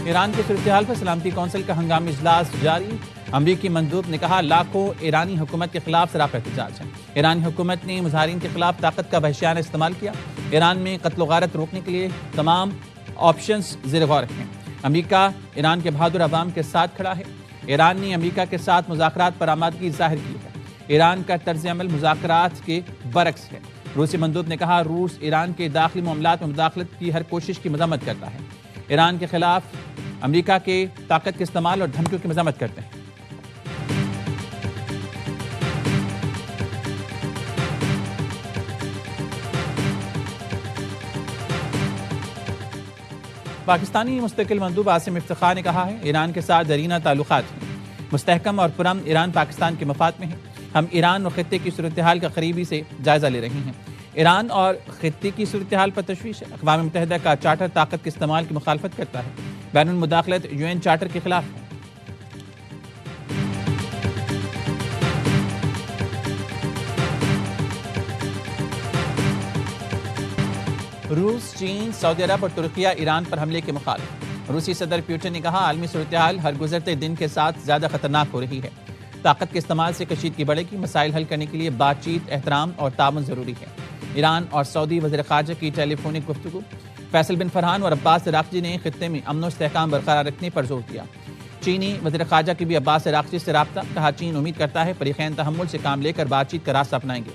ایران کی صورتحال پر سلامتی کونسل کا ہنگامی اجلاس جاری۔ امریکی مندوب نے کہا لاکھوں ایرانی حکومت کے خلاف سراپا احتجاج ہے۔ ایرانی حکومت نے مظاہرین کے خلاف طاقت کا وحشیانہ استعمال کیا۔ ایران میں قتل و غارت روکنے کے لیے تمام آپشنز زیر غور رکھیں۔ امریکہ ایران کے بہادر عوام کے ساتھ کھڑا ہے۔ ایران نے امریکہ کے ساتھ مذاکرات پر آمادگی ظاہر کی ہے۔ ایران کا طرز عمل مذاکرات کے برعکس ہے۔ روسی مندوب نے کہا روس ایران کے داخلی معاملات میں مداخلت کی ہر کوشش کی مذمت کرتا ہے۔ ایران کے خلاف امریکہ کے طاقت کے استعمال اور دھمکیوں کی مذمت کرتے ہیں۔ پاکستانی مستقل مندوب عاصم افتخار نے کہا ہے ایران کے ساتھ دیرینہ تعلقات ہیں، مستحکم اور پرامن ایران پاکستان کے مفاد میں ہے۔ ہم ایران اور خطے کی صورتحال کا قریبی سے جائزہ لے رہے ہیں۔ ایران اور خطے کی صورتحال پر تشویش ہے۔ اقوام متحدہ کا چارٹر طاقت کے استعمال کی مخالفت کرتا ہے، بین المداخلت UN چارٹر کے خلاف ہے۔ روس، چین، سعودی عرب اور ترکیہ ایران پر حملے کے مخالف۔ روسی صدر پیوٹن نے کہا عالمی صورتحال ہر گزرتے دن کے ساتھ زیادہ خطرناک ہو رہی ہے۔ طاقت کے استعمال سے کشیدگی بڑھے گی۔ مسائل حل کرنے کے لیے بات چیت، احترام اور تعاون ضروری ہے۔ ایران اور سعودی وزیر خارجہ کی ٹیلی فونک گفتگو۔ فیصل بن فرحان اور عباس عراقچی نے خطے میں امن و استحکام برقرار رکھنے پر زور دیا۔ چینی وزیر خارجہ کی بھی عباس عراقچی سے رابطہ، کہا چین امید کرتا ہے فریقین تحمل سے کام لے کر بات چیت کا راستہ اپنائیں گے۔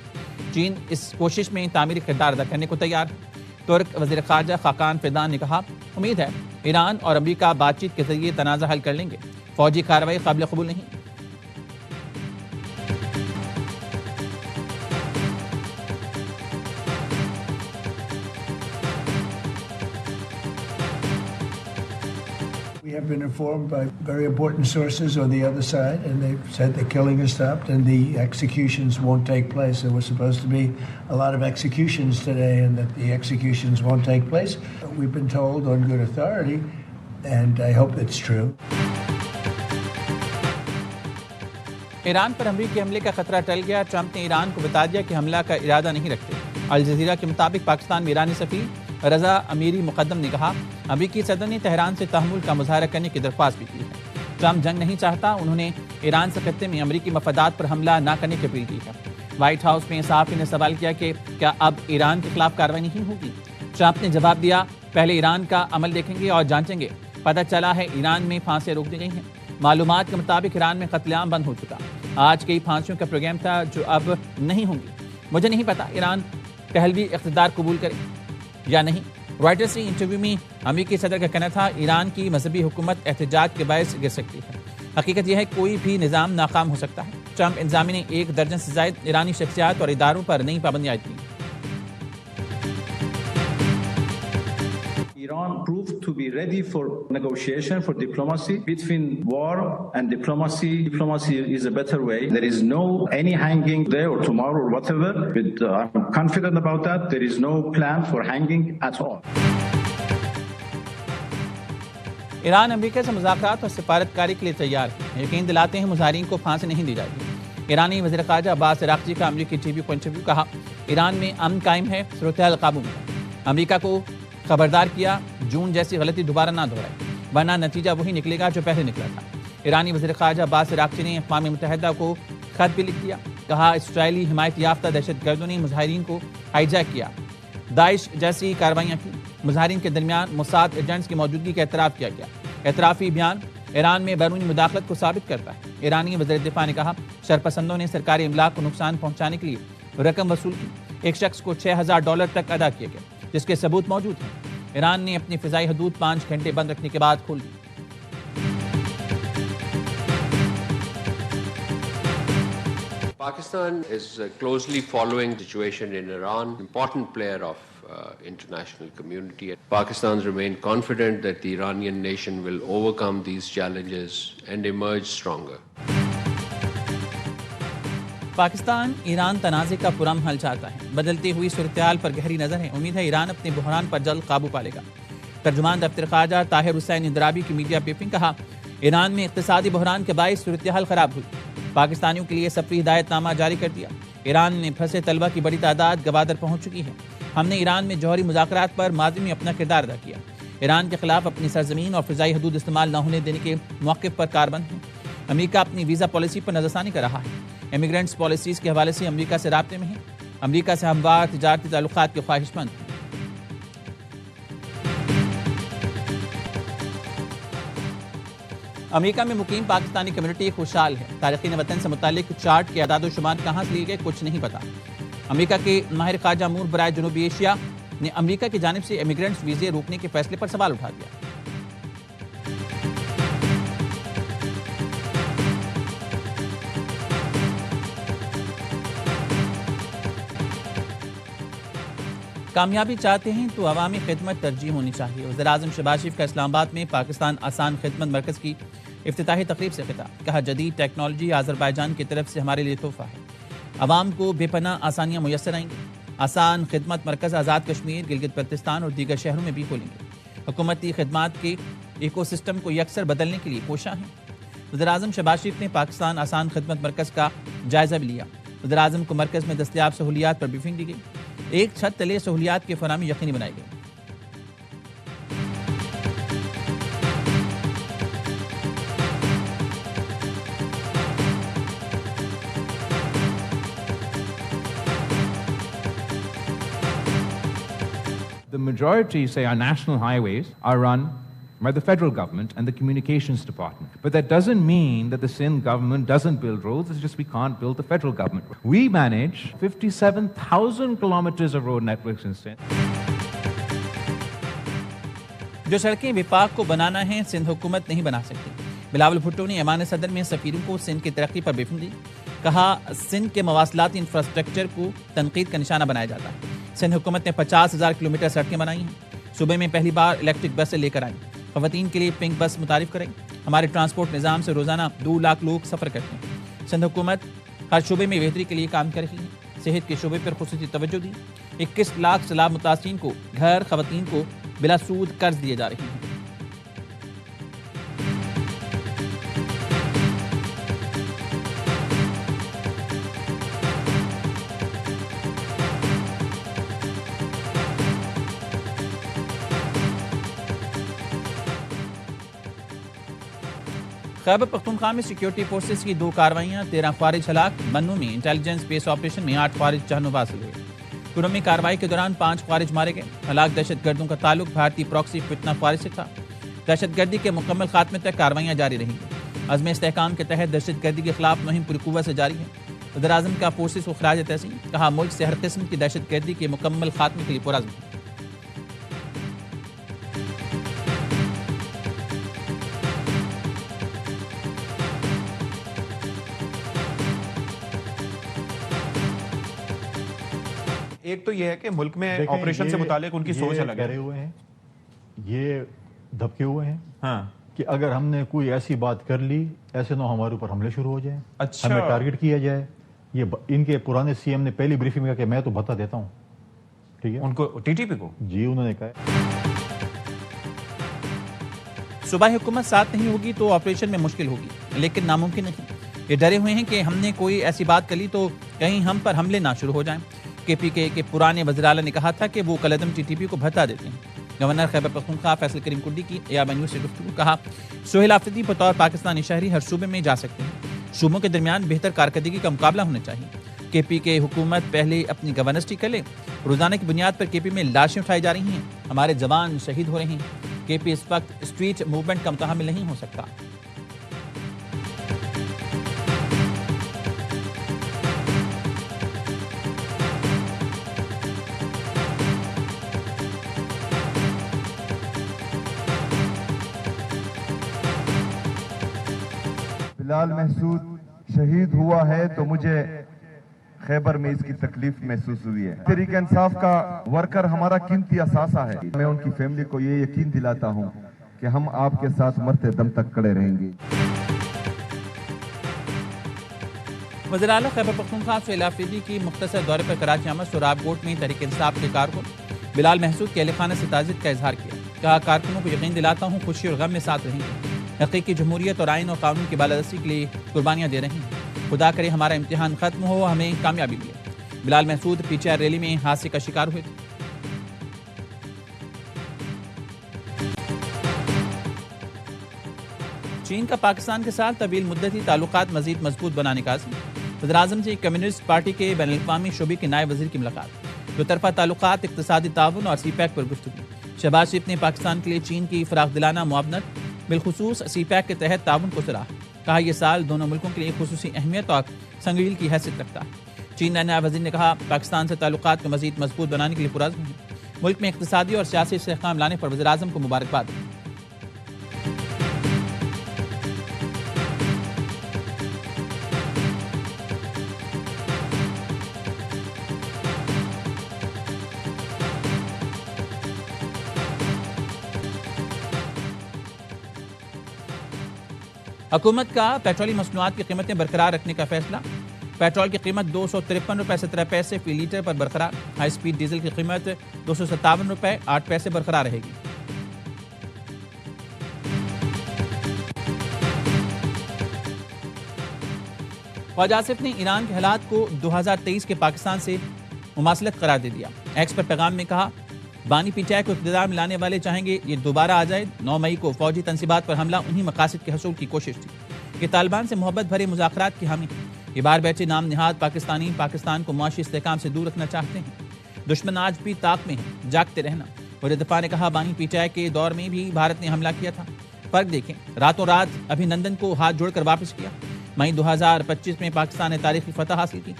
چین اس کوشش میں تعمیری کردار ادا کرنے کو تیار ہے۔ ترک وزیر خارجہ خاقان فیدان نے کہا امید ہے ایران اور امریکہ بات چیت کے ذریعے تنازع حل کر لیں گے۔ فوجی کارروائی قابل قبول نہیں۔ We have been informed by very important sources on the other side, and they've said the killing has stopped and the executions won't take place. There were supposed to be a lot of executions today, and that the executions won't take place. We've been told on good authority, and I hope it's true. Iran پر امریکی حملے کا خطرہ ٹل گیا۔ Trump نے ایران کو بتا دیا کہ حملہ کا ارادہ نہیں رکھتے۔ الجزیرہ کے مطابق پاکستان میں ایرانی سفیر رضا امیری مقدم نے کہا امریکی صدر نے تہران سے تحمل کا مظاہرہ کرنے کی درخواست بھی کی ہے۔ ٹرمپ جنگ نہیں چاہتا، انہوں نے ایران سے خطے میں امریکی مفادات پر حملہ نہ کرنے کی اپیل کی ہے۔ وائٹ ہاؤس میں صحافی نے سوال کیا کہ کیا اب ایران کے خلاف کارروائی نہیں ہوگی؟ ٹرمپ نے جواب دیا پہلے ایران کا عمل دیکھیں گے اور جانچیں گے۔ پتہ چلا ہے ایران میں پھانسیاں روک دی گئی ہیں۔ معلومات کے مطابق ایران میں قتل عام بند ہو چکا۔ آج کئی پھانسیوں کا پروگرام تھا جو اب نہیں ہوں گی۔ مجھے نہیں پتا ایران پہلوی اقتدار قبول کرے یا نہیں۔ رائٹرز سے انٹرویو میں امریکی صدر کا کہنا تھا ایران کی مذہبی حکومت احتجاج کے باعث گر سکتی ہے۔ حقیقت یہ ہے کوئی بھی نظام ناکام ہو سکتا ہے۔ ٹرمپ انتظامیہ نے 1 درجن سے زائد ایرانی شخصیات اور اداروں پر نئی پابندیاں عائد کی۔ Iran proved to be ready for negotiation, for diplomacy. Between war and diplomacy, diplomacy is a better way. There is no any hanging there or tomorrow or whatever. But I'm confident about that. There is no plan for hanging at all. Iran امریکہ سے مذاکرات اور سفارتکاری کے لیے تیار ہے۔ یقین دلاتے ہیں مظاہرین کو پھانسی نہیں دی جائے گی۔ ایرانی وزیر خارجہ عباس عراقچی کا امریکی ٹی وی کو انٹرویو، کہا ایران میں امن قائم ہے، صورتحال قابو میں ہے۔ امریکہ کو خبردار کیا جون جیسی غلطی دوبارہ نہ دہرائے ورنہ نتیجہ وہی نکلے گا جو پہلے نکلا تھا۔ ایرانی وزیر خارجہ عباس عراقچی نے اقوام متحدہ کو خط بھی لکھ دیا، کہا اسرائیلی حمایت یافتہ دہشت گردوں نے مظاہرین کو ہائی جیک کیا، داعش جیسی کارروائیاں کی۔ مظاہرین کے درمیان موساد ایجنٹس کی موجودگی کا اعتراف کیا گیا۔ اعترافی بیان ایران میں بیرونی مداخلت کو ثابت کرتا ہے۔ ایرانی وزیر دفاع نے کہا شرپسندوں نے سرکاری املاک کو نقصان پہنچانے کے لیے رقم وصول کی۔ ایک شخص کو $6,000 تک ادا کیے گئے جس کے ثبوت موجود ہیں۔ ایران نے اپنی فضائی حدود 5 گھنٹے بند رکھنے کے بعد کھول دی۔ Pakistan is closely following the situation in Iran, important player of international community. Pakistans remain confident that the Iranian nation will overcome these challenges and emerge stronger. Pakistan Iran تنازع کا پرامن حل چاہتا ہے۔ بدلتی ہوئی صورتحال پر گہری نظر ہے۔ امید ہے ایران اپنے بحران پر جلد قابو پا لے گا۔ ترجمان دفتر خارجہ طاہر حسین اندرابی کی میڈیا بریفنگ، کہا ایران میں اقتصادی بحران کے باعث صورتحال خراب ہوئی، پاکستانیوں کے لیے سفری ہدایت نامہ جاری کر دیا۔ ایران میں پھنسے طلبہ کی بڑی تعداد گوادر پہنچ چکی ہے۔ ہم نے ایران میں جوہری مذاکرات پر ماضی میں اپنا کردار ادا کیا۔ ایران کے خلاف اپنی سرزمین اور فضائی حدود استعمال نہ ہونے دینے کے موقف پر کاربند ہیں۔ امریکہ اپنی ویزا پالیسی پر نظر ثانی کر رہا ہے۔ امیگرینٹس پالیسیز کے حوالے سے امریکہ سے رابطے میں ہیں۔ امریکہ سے ہموار تجارتی تعلقات کے خواہش مند ہیں۔ امریکہ میں مقیم پاکستانی کمیونٹی خوشحال ہے۔ تارکین وطن سے متعلق چارٹ کے اعداد و شمار کہاں سے لیے گئے کچھ نہیں پتا۔ امریکہ کے ماہر خارجہ امور برائے جنوبی ایشیا نے امریکہ کی جانب سے امیگرینٹس ویزے روکنے کے فیصلے پر سوال اٹھا دیا۔ کامیابی چاہتے ہیں تو عوامی خدمت ترجیح ہونی چاہیے۔ وزیراعظم شہباز شریف کا اسلام آباد میں پاکستان آسان خدمت مرکز کی افتتاحی تقریب سے خطاب۔ کہا جدید ٹیکنالوجی آذربائیجان کی طرف سے ہمارے لیے تحفہ ہے۔ عوام کو بے پناہ آسانیاں میسر آئیں گی۔ آسان خدمت مرکز آزاد کشمیر، گلگت بلتستان اور دیگر شہروں میں بھی کھولیں گے۔ حکومتی خدمات کے ایکو سسٹم کو یکسر بدلنے کے لیے کوشاں ہیں۔ وزیراعظم شہباز شریف نے پاکستان آسان خدمت مرکز کا جائزہ بھی لیا۔ وزیراعظم کو مرکز میں دستیاب سہولیات پر بریفنگ دی گئی۔ ایک چھت تلے سہولیات کی فراہمی یقینی بنائی گئی۔ The majority, say, our national highways are run by the federal government and the communications department. But that doesn't mean that the Sindh government doesn't build roads, it's just we can't build the federal government. We manage 57,000 kilometers of road networks in Sindh. جو سڑکیں وفاق کو بنانا ہے سندھ حکومت نہیں بنا سکتی۔ بلاول بھٹو نے ایوان صدر میں سفیروں کو سندھ کی ترقی پر بریفنگ دی۔ کہا سندھ کے مواصلاتی انفراسٹرکچر کو تنقید کا نشانہ بنایا جاتا ہے۔ سندھ حکومت نے 50,000 کلومیٹر سڑکیں بنائی ہیں۔ صوبے میں پہلی بار الیکٹرک بسیں لے کر آئیں۔ خواتین کے لیے پنک بس متعارف کریں۔ ہمارے ٹرانسپورٹ نظام سے روزانہ 2 لاکھ لوگ سفر کرتے ہیں۔ سندھ حکومت ہر شعبے میں بہتری کے لیے کام کر رہی ہے۔ صحت کے شعبے پر خصوصی توجہ دی۔ 21 لاکھ سیلاب متاثرین کو گھر، خواتین کو بلا سود قرض دیے جا رہے ہیں۔ خیبر پختونخوا میں سیکیورٹی فورسز کی 2 کارروائیاں، 13 خوارج ہلاک۔ بنو میں انٹیلیجنس بیس آپریشن میں 8 خوارج جہنم حاصل ہوئے۔ پورم میں کارروائی کے دوران 5 خوارج مارے گئے۔ ہلاک دہشت گردوں کا تعلق بھارتی پراکسی فتنہ خوارج سے تھا۔ دہشت گردی کے مکمل خاتمے تک کارروائیاں جاری رہیں گی۔ عزم استحکام کے تحت دہشت گردی کے خلاف مہم پوری قوت سے جاری ہے۔ وزیراعظم کا فورسز کو خراج تحسین۔ کہا ملک سے ہر قسم کی دہشت گردی کے مکمل خاتمے کے لیے پرعزم ہے۔ ایک تو یہ ہے کہ ملک میں آپریشن سے متعلق ان کی سوچ الگ ڈرے ہوئے ہیں، یہ دھبکے ہوئے ہیں ہاں کہ اگر ہم نے کوئی ایسی بات کر لی ایسے نہ ہمارے اوپر حملے شروع ہو جائیں، اچھا ہمیں ٹارگٹ کیا جائے۔ یہ ان کے پرانے سی ایم نے پہلی بریفنگ میں کہا کہ میں تو بتا دیتا ہوں، ٹھیک ہے، ان کو ٹی ٹی پی کو جی انہوں نے کہا صوبائی حکومت ساتھ نہیں ہوگی تو آپریشن میں مشکل ہوگی، لیکن ناممکن نہیں۔ یہ ڈرے ہوئے ہیں کہ ہم نے کوئی ایسی بات کر لی تو کہیں ہم پر حملے نہ شروع ہو جائیں۔ کے پی کے پرانے وزیراعلیٰ نے کہا تھا کہ وہ کالعدم ٹی ٹی پی کو بھتا دیتے ہیں۔ گورنر خیبر پختونخوا فیصل کریم کڈی کی ایام نیوز سے گفتگو۔ کہا سہیل آفریدی بطور پاکستانی شہری ہر صوبے میں جا سکتے ہیں۔ صوبوں کے درمیان بہتر کارکردگی کا مقابلہ ہونا چاہیے۔ کے پی کے حکومت پہلے اپنی گورننس ٹھیک کر لے۔ روزانہ کی بنیاد پر کے پی میں لاشیں اٹھائی جا رہی ہیں، ہمارے جوان شہید ہو رہے ہیں۔ کے پی اس وقت اسٹریٹ موومنٹ کا متحمل نہیں ہو سکتا۔ بلال محسود شہید ہوا ہے تو مجھے خیبر میں اس کی تکلیف محسوس ہوئی ہے۔ تحریک انصاف کا ورکر ہمارا قیمتی اثاثہ ہے۔ میں ان کی فیملی کو یہ یقین دلاتا ہوں کہ ہم آپ کے ساتھ مرتے دم تک کھڑے رہیں گے۔ وزیر اعلیٰ خیبر پختونخوا سہیل آفریدی کی مختصر دورے پر کراچی آمد۔ سوراب گوٹ میں تحریک انصاف کے کارکن بلال محسود کے اہل خانہ سے تعزیت کا اظہار کیا۔ کہا کارکنوں کو یقین دلاتا ہوں خوشی اور غم میں ساتھ رہیں گے، حقیقی جمہوریت اور آئین اور قانون کی بالادستی کے لیے قربانیاں دے رہے ہیں۔ خدا کرے ہمارا امتحان ختم ہو، ہمیں کامیابی ملے۔ Bilal Mehsud P T I rally میں حادثے کا شکار ہوئے تھے۔ چین کا پاکستان کے ساتھ طویل مدتی تعلقات مزید مضبوط بنانے کا عزم. صدراعظم سے کمیونسٹ پارٹی کے بین الاقوامی شعبے کے نائب وزیر کی ملاقات. دو طرفہ تعلقات، اقتصادی تعاون اور سی پیک پر گفتگو. شہباز شریف نے پاکستان کے لیے چین کی فراخ دلانہ معاونت بالخصوص سی پیک کے تحت تعاون کو سراہا. کہا یہ سال دونوں ملکوں کے لیے خصوصی اہمیت اور سنگمیل کی حیثیت رکھتا ہے. چین نائب وزیر نے کہا پاکستان سے تعلقات کو مزید مضبوط بنانے کے لیے پرعزم ہے. ملک میں اقتصادی اور سیاسی استحکام لانے پر وزیراعظم کو مبارکباد. حکومت کا پیٹرولی مصنوعات کی قیمتیں برقرار رکھنے کا فیصلہ. پیٹرول کی قیمت 253 روپے 17 پیسے فی لیٹر پر برقرار. ہائی سپیڈ ڈیزل کی قیمت 257 روپے 8 پیسے برقرار رہے گی. خواجہ آصف نے ایران کے حالات کو 2023 کے پاکستان سے مماثلت قرار دے دیا. ایکس پر پیغام میں کہا بانی پی ٹی آئی کو اقتدار میں لانے والے چاہیں گے یہ دوبارہ آ جائے. 9 مئی کو فوجی تنصیبات پر حملہ انہی مقاصد کے حصول کی کوشش تھی. یہ طالبان سے محبت بھرے مذاکرات کی حامی. یہ بار بیٹھے نام نہاد پاکستانی پاکستان کو معاشی استحکام سے دور رکھنا چاہتے ہیں. دشمن آج بھی طاق میں ہے، جاگتے رہنا. وزیر دفاع نے کہا بانی پی ٹی آئی کے دور میں بھی بھارت نے حملہ کیا تھا. فرق دیکھیں، راتوں رات ابھینندن کو ہاتھ جوڑ کر واپس کیا. مئی 2025 میں پاکستان نے تاریخی فتح حاصل کی.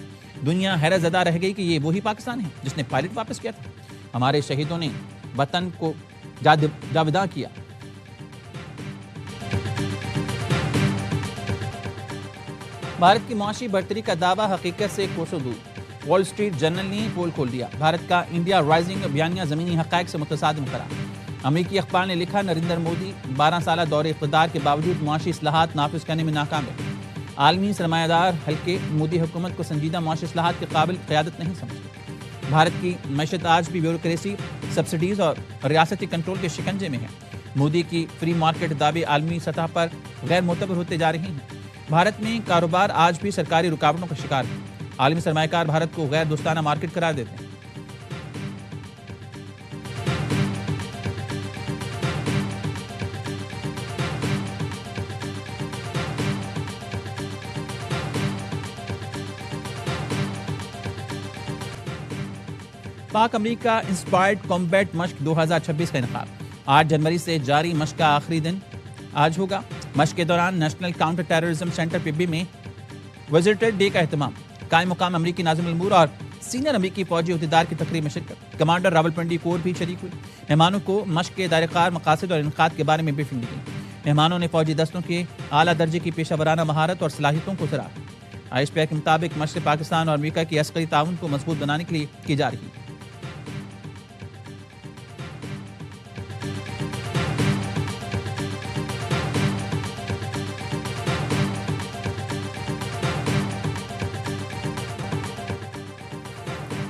دنیا حیرت زدہ رہ گئی کہ یہ وہی پاکستان ہے جس نے پائلٹ واپس کیا تھا. ہمارے شہیدوں نے وطن کو جاوداں کیا. بھارت کی معاشی برتری کا دعویٰ حقیقت سے کوسوں دور. وال اسٹریٹ جرنل نے پول کھول دیا. بھارت کا انڈیا رائزنگ بیانیہ زمینی حقائق سے متصادم قرار. امریکی اخبار نے لکھا نریندر مودی 12 سالہ دور اقتدار کے باوجود معاشی اصلاحات نافذ کرنے میں ناکام ہے. عالمی سرمایہ دار حلقے مودی حکومت کو سنجیدہ معاشی اصلاحات کے قابل قیادت نہیں سمجھتے. بھارت کی معیشت آج بھی بیوروکریسی، سبسڈیز اور ریاستی کنٹرول کے شکنجے میں ہے. مودی کی فری مارکیٹ دعوے عالمی سطح پر غیر معتبر ہوتے جا رہے ہیں. بھارت میں کاروبار آج بھی سرکاری رکاوٹوں کا شکار ہے. عالمی سرمایہ کار بھارت کو غیر دوستانہ مارکیٹ قرار دیتے ہیں. پاک امریکہ انسپائرڈ کمبیٹ مشق 2026 کا انعقاد. 8 جنوری سے جاری مشق کا آخری دن آج ہوگا. مشق کے دوران national counter terrorism centre Pabbi میں وزٹر ڈے کا اہتمام. قائم مقام امریکی ناظم الامور اور سینئر امریکی فوجی عہدیدار کی تقریب میں شرکت. کمانڈر راولپنڈی کور بھی شریک ہوئی. مہمانوں کو مشق کے دائرہ کار، مقاصد اور انعقاد کے بارے میں بریفنگ دی گئی. مہمانوں نے فوجی دستوں کے اعلیٰ درجے کی پیشہ ورانہ مہارت اور صلاحیتوں کو سراہا. آئی پیک کے مطابق مشق پاکستان اور امریکہ کی عسکری تعاون کو مضبوط بنانے کے لیے کی جا رہی ہے.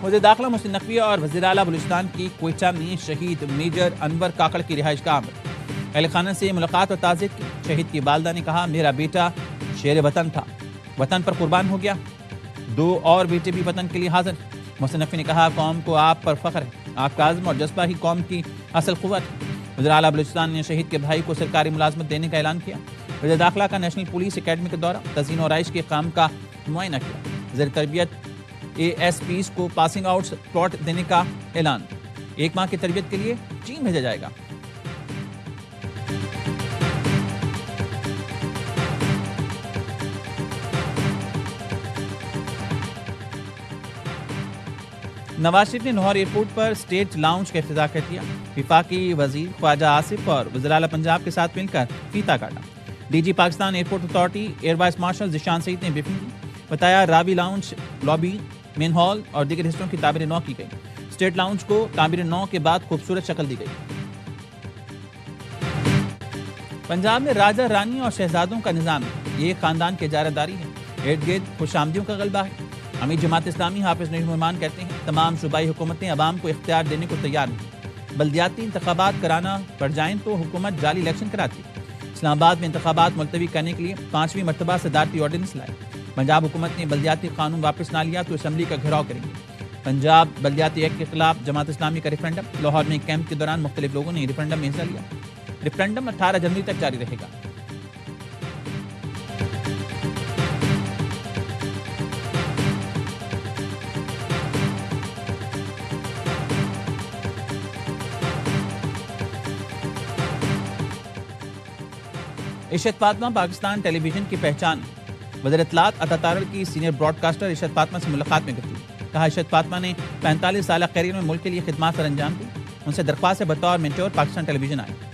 وزیر داخلہ محسن نقوی اور وزیر اعلیٰ بلوچستان کی کوئٹہ میں شہید میجر انور کاکڑ کی رہائش کا عمل. اہل خانہ سے ملاقات اور تعزیت کی. شہید کی والدہ نے کہا میرا بیٹا شیر وطن تھا، وطن پر قربان ہو گیا. 2 اور بیٹے بھی وطن کے لیے حاضر. محسن نقوی نے کہا قوم کو آپ پر فخر ہے، آپ کا عزم اور جذبہ ہی قوم کی اصل قوت ہے. وزیر اعلیٰ بلوچستان نے شہید کے بھائی کو سرکاری ملازمت دینے کا اعلان کیا. وزیر داخلہ کا نیشنل پولیس اکیڈمی کا دورہ. تزئین و آرائش کے کام کا معائنہ کیا. زیر تربیت اے ایس پیز کو پاسنگ آؤٹ پلاٹ دینے کا اعلان. 1 ماہ کی تربیت کے لیے چین بھیجا جائے گا. نواز شریف نے لاہور ایئرپورٹ پر اسٹیٹ لاؤنج کا افتتاح کر دیا. وفاقی وزیر خواجہ آصف اور وزیر اعلیٰ پنجاب کے ساتھ مل کر فیتا کاٹا. D G Pakistan airport authority air vice marshal Zeeshan Saeed نے بریفنگ کی. بتایا Ravi lounge, lobby, main hall اور دیگر حصوں کی تعمیر نو کی گئی. اسٹیٹ لاؤنج کو تعمیر نو کے بعد خوبصورت شکل دی گئی. پنجاب میں راجہ رانی اور شہزادوں کا نظام ہے. یہ خاندان کی اجارہ داری ہے. ارد گرد خوش آمدیوں کا غلبہ ہے. امیر جماعت اسلامی حافظ نعیم الرحمان کہتے ہیں تمام صوبائی حکومتیں عوام کو اختیار دینے کو تیار نہیں. بلدیاتی انتخابات کرانا پڑ جائیں تو حکومت جعلی الیکشن کراتی. اسلام آباد میں انتخابات ملتوی کرنے کے لیے 5ویں مرتبہ صدارتی آرڈیننس لائے. پنجاب حکومت نے بلدیاتی قانون واپس نہ لیا تو اسمبلی کا گھیراؤ کریں گے. پنجاب بلدیاتی ایکٹ کے خلاف جماعت اسلامی کا ریفرنڈم. لاہور میں کیمپ کے دوران مختلف لوگوں نے ریفرنڈم میں حصہ لیا. ریفرنڈم 18 جنوری تک جاری رہے گا. عشرت فاطمہ پاکستان ٹیلی ویژن کی پہچان ہے۔ وزیر اطلاعات عطا طاہر کی سینئر براڈ کاسٹر عشرت فاطمہ سے ملاقات میں گفتگو۔ کہا عشرت فاطمہ نے 45 سالہ کیریئر میں ملک کے لیے خدمات سر انجام دی۔ ان سے درخواست ہے بطور مینٹور پاکستان ٹیلی ویژن آئے۔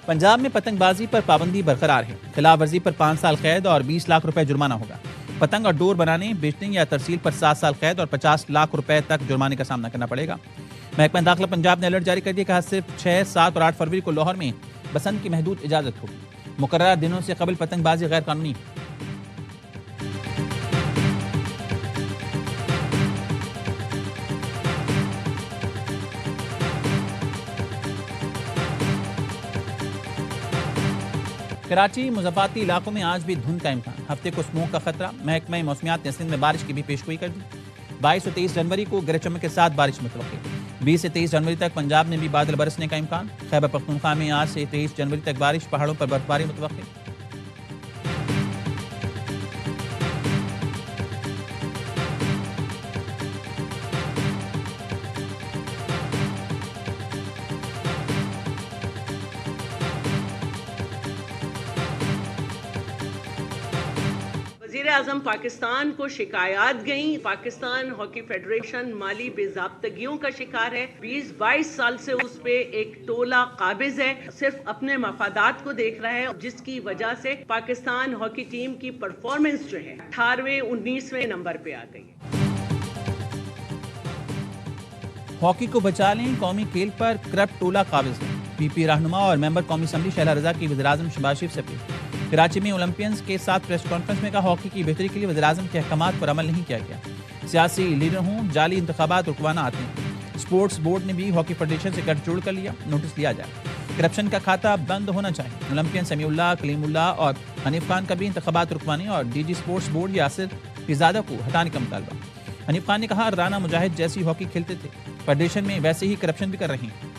پنجاب میں پتنگ بازی پر پابندی برقرار ہے۔ خلاف ورزی پر 5 سال قید اور 20 لاکھ روپے جرمانہ ہوگا۔ پتنگ اور ڈور بنانے، بیچنے یا ترسیل پر 7 سال قید اور 50 لاکھ روپے تک جرمانے کا سامنا کرنا پڑے گا۔ محکمہ داخلہ پنجاب نے الرٹ جاری کر دیا، کہا صرف 6، 7 اور 8 فروری کو لاہور میں بسنت کی محدود اجازت ہوگی۔ مقررہ دنوں سے قبل پتنگ بازی غیر قانونی ہے۔ کراچی مضافاتی علاقوں میں آج بھی دھند کا امکان، ہفتے کو اسموگ کا خطرہ۔ محکمہ موسمیات نے سندھ میں بارش کی بھی پیشگوئی کر دی۔ 22 اور 23 جنوری کو گرج چمک کے ساتھ بارش متوقع۔ 20 سے 23 جنوری تک پنجاب میں بھی بادل برسنے کا امکان۔ خیبر پختونخوا میں آج سے 23 جنوری تک بارش، پہاڑوں پر برفباری متوقع۔ وزیر اعظم پاکستان کو شکایات گئیں۔ پاکستان ہاکی فیڈریشن مالی بے ضابطگیوں کا شکار ہے۔ 20-22 سال سے اس پہ ایک ٹولہ قابض ہے، صرف اپنے مفادات کو دیکھ رہا ہے، جس کی وجہ سے پاکستان ہاکی ٹیم کی پرفارمنس جو ہے 18ویں 19ویں نمبر پہ آ گئی ہے۔ ہاکی کو بچا لیں، قومی کھیل پر کرپٹ ٹولہ قابض ہے۔ پی پی رہنما اور ممبر قومی اسمبلی شہلا رضا کی وزیراعظم شہباز شریف سے اپیل۔ کراچی میں اولمپئنز کے ساتھ پریس کانفرنس میں کہا ہاکی کی بہتری کے لیے وزیراعظم کے احکامات پر عمل نہیں کیا گیا۔ سیاسی لیڈر ہوں، جعلی انتخابات رکوانا آتے ہیں۔ اسپورٹس بورڈ نے بھی ہاکی فیڈریشن سے گٹھ جوڑ کر لیا، نوٹس لیا جائے۔ کرپشن کا کھاتہ بند ہونا چاہیے۔ اولمپئن سمیع اللہ، کلیم اللہ اور حنیف خان کا بھی انتخابات رکوانے اور D G sports board Yasir Pirzada کو ہٹانے کا مطالبہ۔ حنیف خان نے کہا رانا مجاہد جیسی ہاکی کھیلتے تھے، فیڈریشن میں ویسے ہی کرپشن بھی کر رہے ہیں۔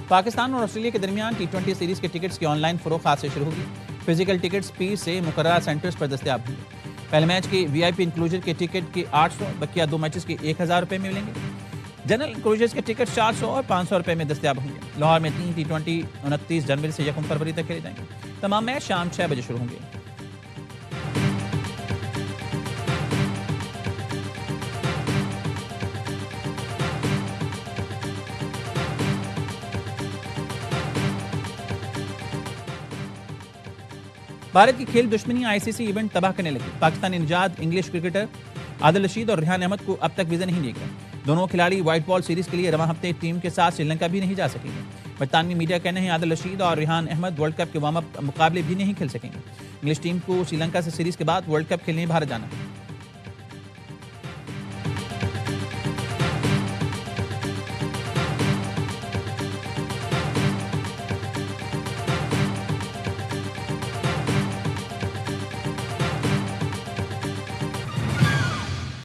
پاکستان اور آسٹریلیا کے درمیان ٹی20 سیریز کے ٹکٹس کی آن لائن فروخت آج سے شروع ہوگی۔ فزیکل ٹکٹس پیر سے مقررہ سینٹرز پر دستیاب ہوں گے۔ پہلے میچ کے وی آئی پی انکلوژر کے ٹکٹ کے 800، بقیہ 2 میچز کے 1000 روپے میں ملیں گے۔ جنرل انکلوژرز کے ٹکٹ 400 اور 500 روپے میں دستیاب ہوں گے۔ لاہور میں 3 ٹی20 29 جنوری سے 1 فروری تک کھیلے جائیں گے۔ تمام میچ شام 6 بجے شروع ہوں گے۔ بھارت کی کھیل دشمنی آئی سی سی ایونٹ تباہ کرنے لگی۔ پاکستانی نژاد انگلش کرکٹر عادل رشید اور ریحان احمد کو اب تک ویزا نہیں دیا گیا۔ دونوں کھلاڑی وائٹ بال سیریز کے لیے رواں ہفتے ٹیم کے ساتھ سری لنکا بھی نہیں جا سکیں گے۔ برطانوی میڈیا کہنا ہے عادل رشید اور ریحان احمد ورلڈ کپ کے وارم اپ مقابلے بھی نہیں کھیل سکیں گے۔ انگلش ٹیم کو سری لنکا سے سیریز کے بعد ورلڈ کپ کھیلنے بھارت جانا ہے۔